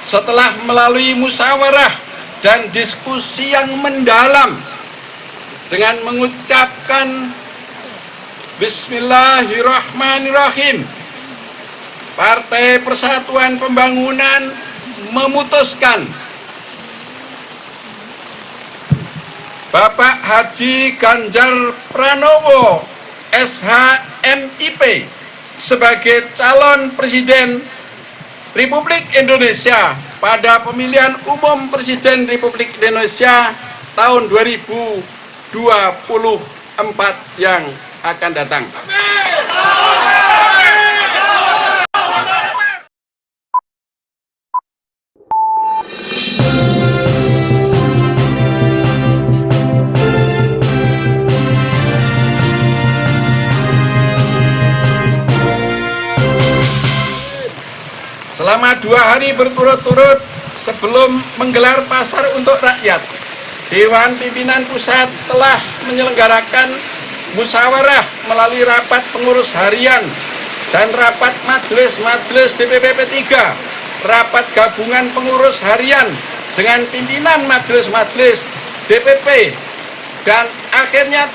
setelah melalui musyawarah dan diskusi yang mendalam dengan mengucapkan Bismillahirrahmanirrahim, Partai Persatuan Pembangunan memutuskan Bapak Haji Ganjar Pranowo SH.MIP sebagai calon Presiden Republik Indonesia pada pemilihan umum Presiden Republik Indonesia tahun 2024 yang akan datang. Selama 2 hari berturut-turut sebelum menggelar pasar untuk rakyat, Dewan Pimpinan Pusat telah menyelenggarakan musyawarah melalui rapat pengurus harian dan rapat majelis DPP P3, rapat gabungan pengurus harian dengan pimpinan majelis DPP, dan akhirnya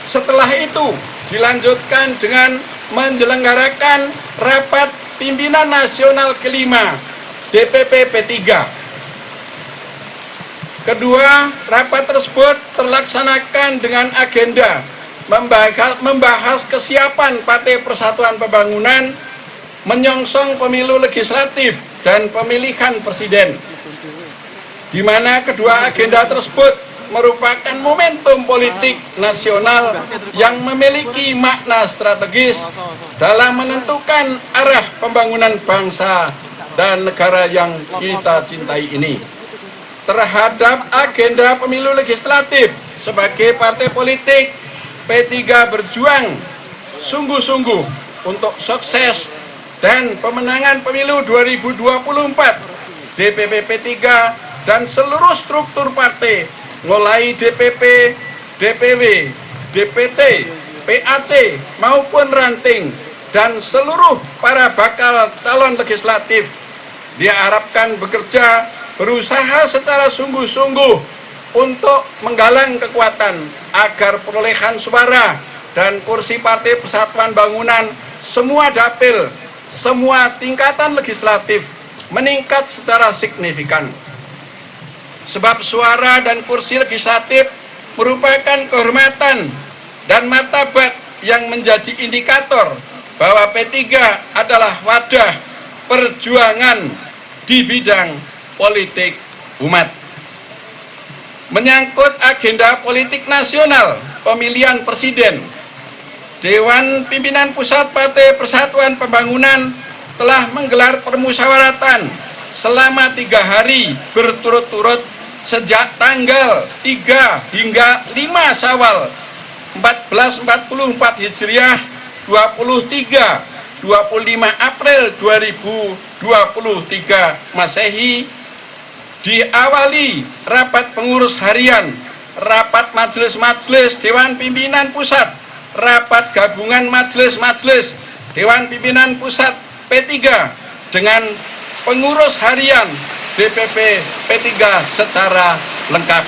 setelah itu dilanjutkan dengan menyelenggarakan rapat pimpinan nasional kelima DPP P3. Kedua, rapat tersebut terlaksanakan dengan agenda membahas kesiapan Partai Persatuan Pembangunan menyongsong pemilu legislatif dan pemilihan presiden, di mana kedua agenda tersebut merupakan momentum politik nasional yang memiliki makna strategis dalam menentukan arah pembangunan bangsa dan negara yang kita cintai ini. Terhadap agenda pemilu legislatif, sebagai partai politik, P3 berjuang sungguh-sungguh untuk sukses dan pemenangan pemilu 2024. DPP P3 dan seluruh struktur partai, mulai DPP, DPW, DPC, PAC maupun ranting, dan seluruh para bakal calon legislatif diharapkan berusaha secara sungguh-sungguh untuk menggalang kekuatan agar perolehan suara dan kursi Partai Persatuan Bangunan semua dapil, semua tingkatan legislatif meningkat secara signifikan. Sebab suara dan kursi legislatif merupakan kehormatan dan martabat yang menjadi indikator bahwa P3 adalah wadah perjuangan di bidang politik umat. Menyangkut agenda politik nasional pemilihan presiden, Dewan Pimpinan Pusat Partai Persatuan Pembangunan telah menggelar permusyawaratan selama 3 hari berturut-turut sejak tanggal 3 hingga 5 Syawal 1444 Hijriah 25 April 2023 Masehi, diawali rapat pengurus harian, rapat majelis Dewan Pimpinan Pusat, rapat gabungan majelis Dewan Pimpinan Pusat P3 dengan pengurus harian DPP P3 secara lengkap.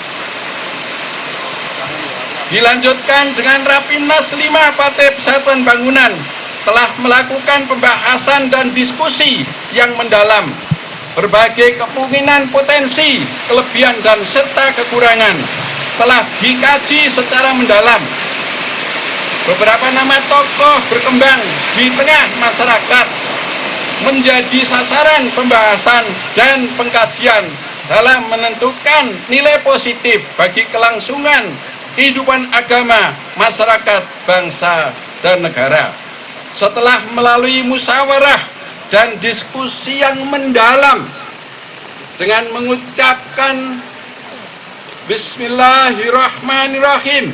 Dilanjutkan dengan Rapimnas 5 Partai Persatuan Bangunan telah melakukan pembahasan dan diskusi yang mendalam. Berbagai kemungkinan potensi, kelebihan dan serta kekurangan telah dikaji secara mendalam. Beberapa nama tokoh berkembang di tengah masyarakat menjadi sasaran pembahasan dan pengkajian dalam menentukan nilai positif bagi kelangsungan kehidupan agama, masyarakat, bangsa, dan negara. Setelah melalui musyawarah dan diskusi yang mendalam dengan mengucapkan Bismillahirrahmanirrahim,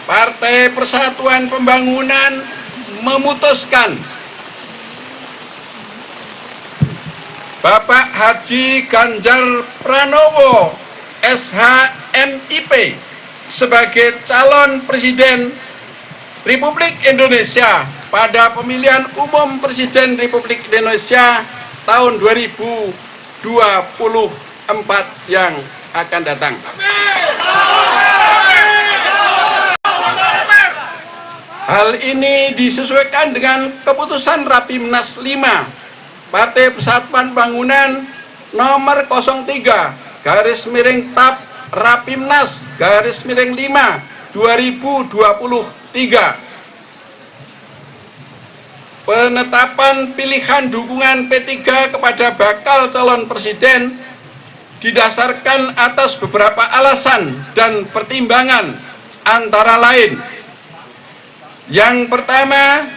Partai Persatuan Pembangunan memutuskan Bapak Haji Ganjar Pranowo SH.MIP sebagai calon Presiden Republik Indonesia pada pemilihan umum Presiden Republik Indonesia tahun 2024 yang akan datang. Hal ini disesuaikan dengan keputusan Rapimnas 5 Partai Persatuan Bangunan nomor 03/TAP Rapimnas _5 2023. Penetapan pilihan dukungan P3 kepada bakal calon presiden didasarkan atas beberapa alasan dan pertimbangan, antara lain: yang pertama,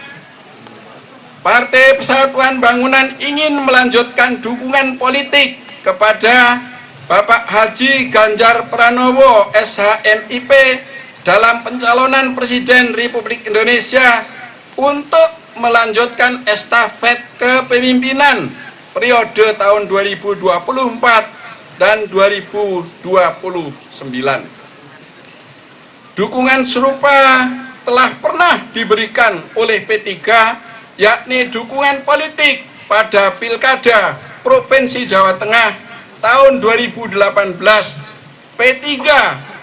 Partai Persatuan Bangunan ingin melanjutkan dukungan politik kepada Bapak Haji Ganjar Pranowo SHMIP dalam pencalonan Presiden Republik Indonesia untuk melanjutkan estafet kepemimpinan periode tahun 2024 dan 2029. Dukungan serupa telah pernah diberikan oleh P3, yakni dukungan politik pada Pilkada Provinsi Jawa Tengah tahun 2018. P3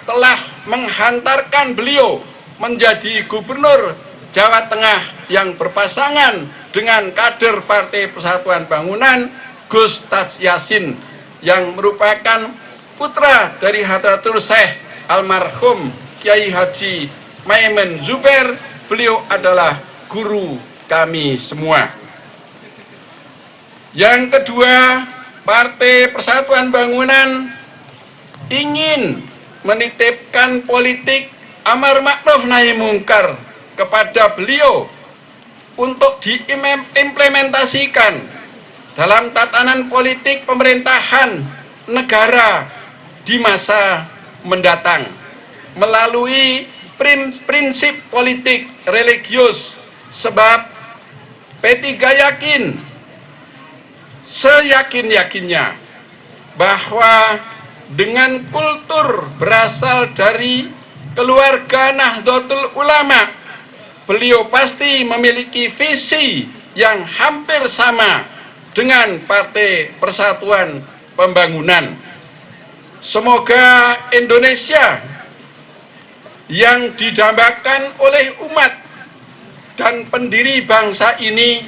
telah menghantarkan beliau menjadi Gubernur Jawa Tengah yang berpasangan dengan kader Partai Persatuan Bangunan Gus Taj Yassin, yang merupakan putra dari Hadratul Syekh almarhum Kiai Haji Maimun Zubair. Beliau adalah guru kami semua. Yang kedua, Partai Persatuan Bangunan ingin menitipkan politik amar ma'ruf nahi mungkar kepada beliau untuk diimplementasikan dalam tatanan politik pemerintahan negara di masa mendatang melalui prinsip politik religius, sebab P3 yakin seyakin-yakinnya bahwa dengan kultur berasal dari keluarga Nahdlatul Ulama, beliau pasti memiliki visi yang hampir sama dengan Partai Persatuan Pembangunan. Semoga Indonesia yang didambakan oleh umat dan pendiri bangsa ini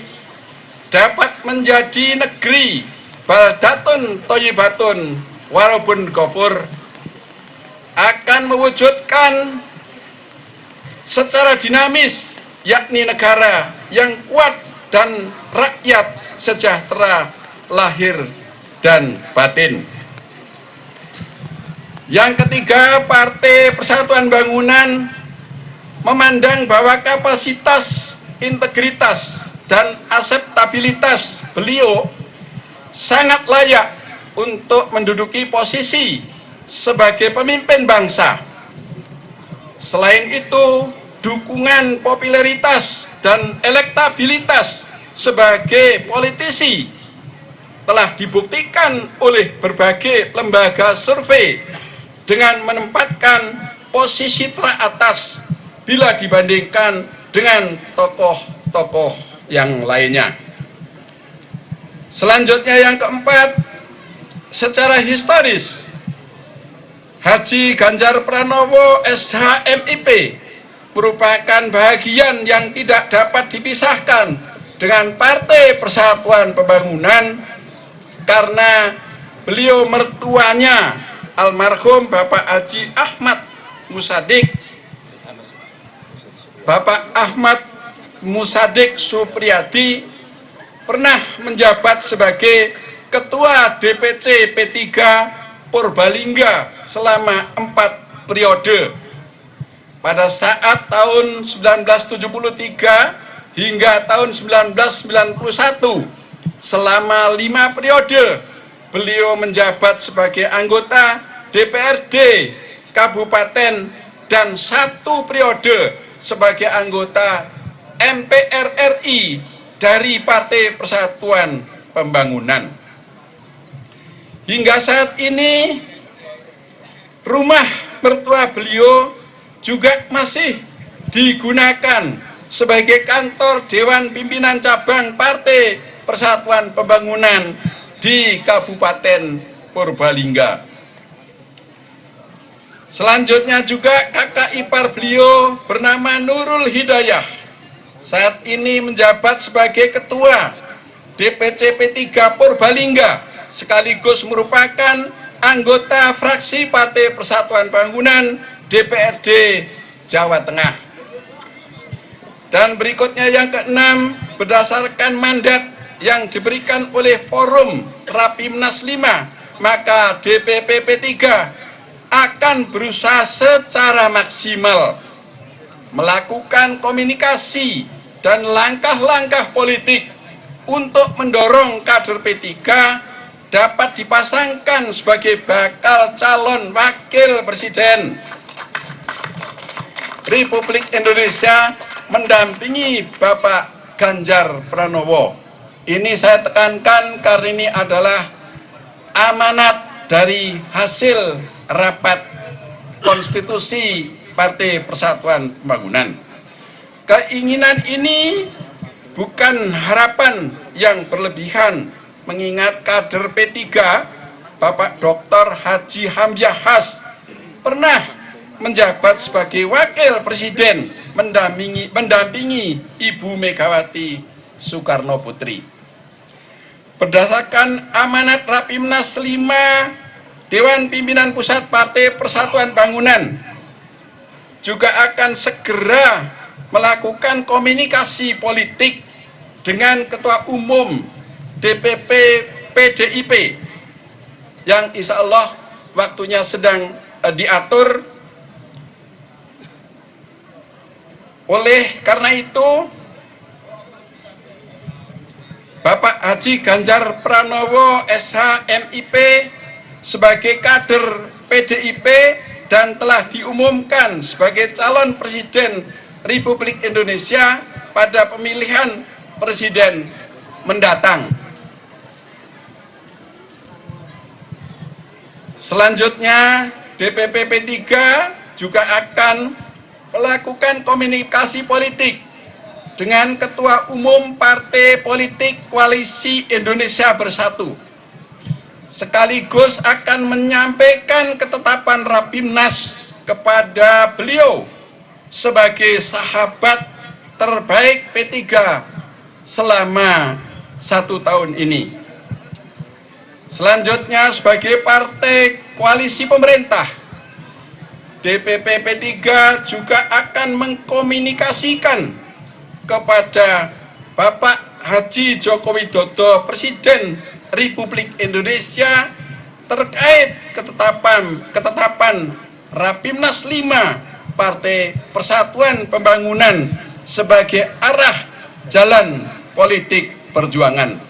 dapat menjadi negeri baldatun thayyibatun warabun ghafur, akan mewujudkan secara dinamis, yakni negara yang kuat dan rakyat sejahtera lahir dan batin. Yang ketiga, Partai Persatuan Bangunan memandang bahwa kapasitas, integritas, dan akseptabilitas beliau sangat layak untuk menduduki posisi sebagai pemimpin bangsa. Selain itu, dukungan popularitas dan elektabilitas sebagai politisi telah dibuktikan oleh berbagai lembaga survei dengan menempatkan posisi teratas bila dibandingkan dengan tokoh-tokoh yang lainnya. Selanjutnya, yang keempat, secara historis Haji Ganjar Pranowo SHMIP merupakan bagian yang tidak dapat dipisahkan dengan Partai Persatuan Pembangunan, karena beliau mertuanya almarhum Bapak Haji Ahmad Musadik, Bapak Ahmad Musadik Supriyadi, pernah menjabat sebagai Ketua DPC P3 Purbalingga selama 4 periode pada saat tahun 1973 hingga tahun 1991. Selama 5 periode beliau menjabat sebagai anggota DPRD Kabupaten dan 1 periode sebagai anggota MPR RI dari Partai Persatuan Pembangunan. Hingga saat ini rumah mertua beliau juga masih digunakan sebagai kantor Dewan Pimpinan Cabang Partai Persatuan Pembangunan di Kabupaten Purbalingga. Selanjutnya juga kakak ipar beliau bernama Nurul Hidayah, saat ini menjabat sebagai Ketua DPC P3 Purbalingga, sekaligus merupakan anggota fraksi Partai Persatuan Pembangunan DPRD Jawa Tengah. Dan berikutnya yang keenam, berdasarkan mandat yang diberikan oleh Forum Rapimnas 5, maka DPP P3 akan berusaha secara maksimal melakukan komunikasi dan langkah-langkah politik untuk mendorong kader P3 dapat dipasangkan sebagai bakal calon wakil presiden Republik Indonesia mendampingi Bapak Ganjar Pranowo. Ini saya tekankan karena ini adalah amanat dari hasil rapat konstitusi Partai Persatuan Pembangunan. Keinginan ini bukan harapan yang berlebihan, mengingat kader P3 Bapak Dr. Haji Hamzah Has pernah menjabat sebagai wakil presiden mendampingi Ibu Megawati Soekarno Putri. Berdasarkan amanat Rapimnas 5, Dewan Pimpinan Pusat Partai Persatuan Bangunan juga akan segera melakukan komunikasi politik dengan Ketua Umum DPP PDIP yang insya Allah waktunya sedang diatur. Oleh karena itu, Bapak Haji Ganjar Pranowo SH MIP sebagai kader PDIP dan telah diumumkan sebagai calon presiden Republik Indonesia pada pemilihan presiden mendatang. Selanjutnya, DPP P3 juga akan melakukan komunikasi politik dengan Ketua Umum Partai Politik Koalisi Indonesia Bersatu, sekaligus akan menyampaikan ketetapan Rapimnas kepada beliau sebagai sahabat terbaik P3 selama 1 tahun ini. Selanjutnya, sebagai partai koalisi pemerintah, DPP P3 juga akan mengkomunikasikan kepada Bapak Haji Joko Widodo, Presiden Republik Indonesia, terkait ketetapan Rapimnas 5 Partai Persatuan Pembangunan sebagai arah jalan politik perjuangan.